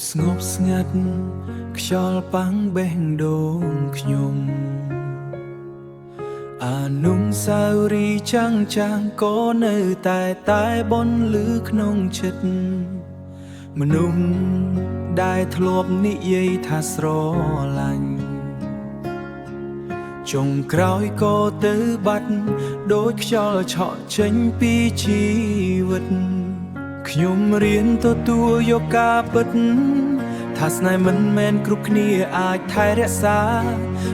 ស្ងប់ស្ងាត់ខ្យល់ប៉ាំងបេះដូងខ្ញុំអានុស្សាវរីយ៍ចាំងក៏នៅតែបនលឺក្នុងចិត្តមនុស្សដែលធ្លាប់និយាយថាស្រឡាញ់ចុងក្រោយក៏ទៅបាត់ដូចខ្យល់ឆក់ចេញពីជីវិតខ្ញុំរៀនទទួលយកការពិតថាស្នេហ៍មិនមែនគ្រប់គ្នាអាចថែរក្សា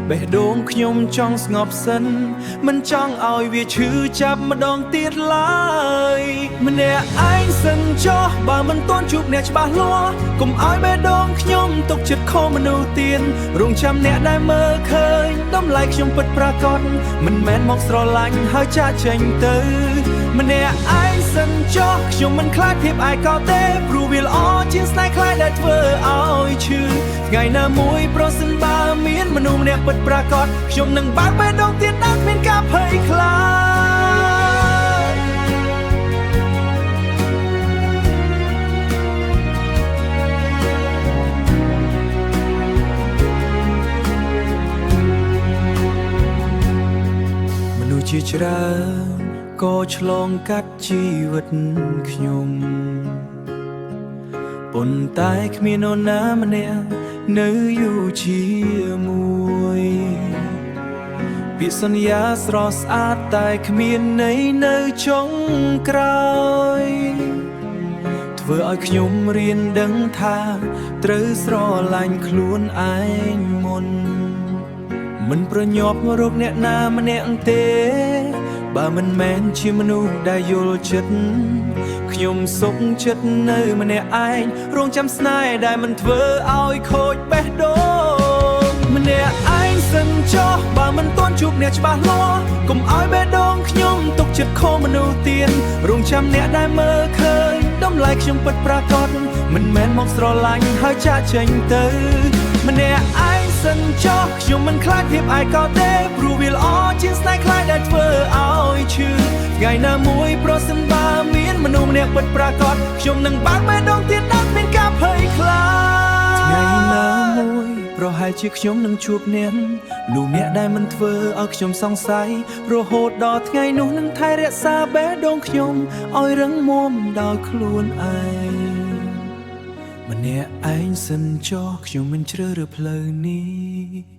បេះដូងខ្ញុំចង់ស្ងប់សិនមិនចង់ឲ្យវាឈឺចាប់ម្ដងទៀតឡើយម្នាក់ឯងសិនចោះបើមិនទាន់ជួបអ្នកច្បាស់លាស់កុំឲ្យបេះដូងខ្ញុំទុកចិត្តខុសមនុស្សទៀតរងចាំអ្នកដែលមើលឃើញតម្លៃខ្ញុំពិតប្រាកដមិនមែនមកស្រឡាញ់ហើយចាកចេញទៅម្នាក់ឯងសិនចោះខ្ញុំមិនខ្លាចភាពឯកោទេព្រោះវាល្អជាងស្នេហ៍ខ្លាចដែលធ្វើឲ្យឈឺថ្ងៃណាមួយប្រសិនបើមានមនុស្សម្នាក់ពិតប្រាកដខ្ញុំនឹងបើកបេះដូងទៀតដោយគ្មានការភ័យខ្លាចមនុស្សជាច្រើនក៏ឆ្លងកាត់ជីវិតខ្ញុំប៉ុន្តែគ្មាននរណាម្នាក់នៅយូរជាមួយពាក្យសន្យាស្រស់ស្អាតតែគ្មានន័យនៅចុងក្រោយធ្វើឲ្យខ្ញុំរៀនដឹងថាត្រូវស្រឡាញ់ខ្លួនឯងមុនមិនប្រញាប់រកអ្នកណាម្នាក់ទេបើមិនមែនជាមនុស្សដែលយល់ចិត្តខ្ញុំសុខចិត្តនៅម្នាក់ឯងរងចាំស្នេហ៍ដែលមិនធ្វើឲ្យខូចបេះដូងម្នាក់ឯងសិនចោះបើមិនទាន់ជួបអ្នកច្បាស់លាស់កុំឲ្យបេះដូងខ្ញុំទុកចិត្តខុសមនុស្សទៀតរងចាំអ្នកដែលមើលឃើញតម្លៃខ្ញុំពិតប្រាកដមិនមែនមកស្រឡាញ់ហើយចាកចេញទៅម្នាក់ឯងសិនចោះខ្ញុំមិនខ្លាចភាពឯកោទេព្រោះវាល្អជាងស្នេហ៍ខ្លាចដែលធ្វើឲ្យឈឺថ្ងៃណាមួយប្រសិនបើមានមនុស្សម្នាក់ពិតប្រាកដខ្ញុំនឹងបើកបេះដូងទៀតដោយគ្មានការភ័យខ្លាចថ្ងៃណាមួយប្រហែលជាខ្ញុំនឹងជួបអ្នកនោះអ្នកដែលមិនធ្វើឲ្យខ្ញុំសង្ស័យរហូតដល់ថ្ងៃនោះនឹងថែរក្សាបេះដូងខ្ញុំឲ្យរឹងមាំដោយខ្លួនឯងម្នាក់ឯងសិនចោះខ្ញុំមិនជ្រើសរើសផ្លូវនេះ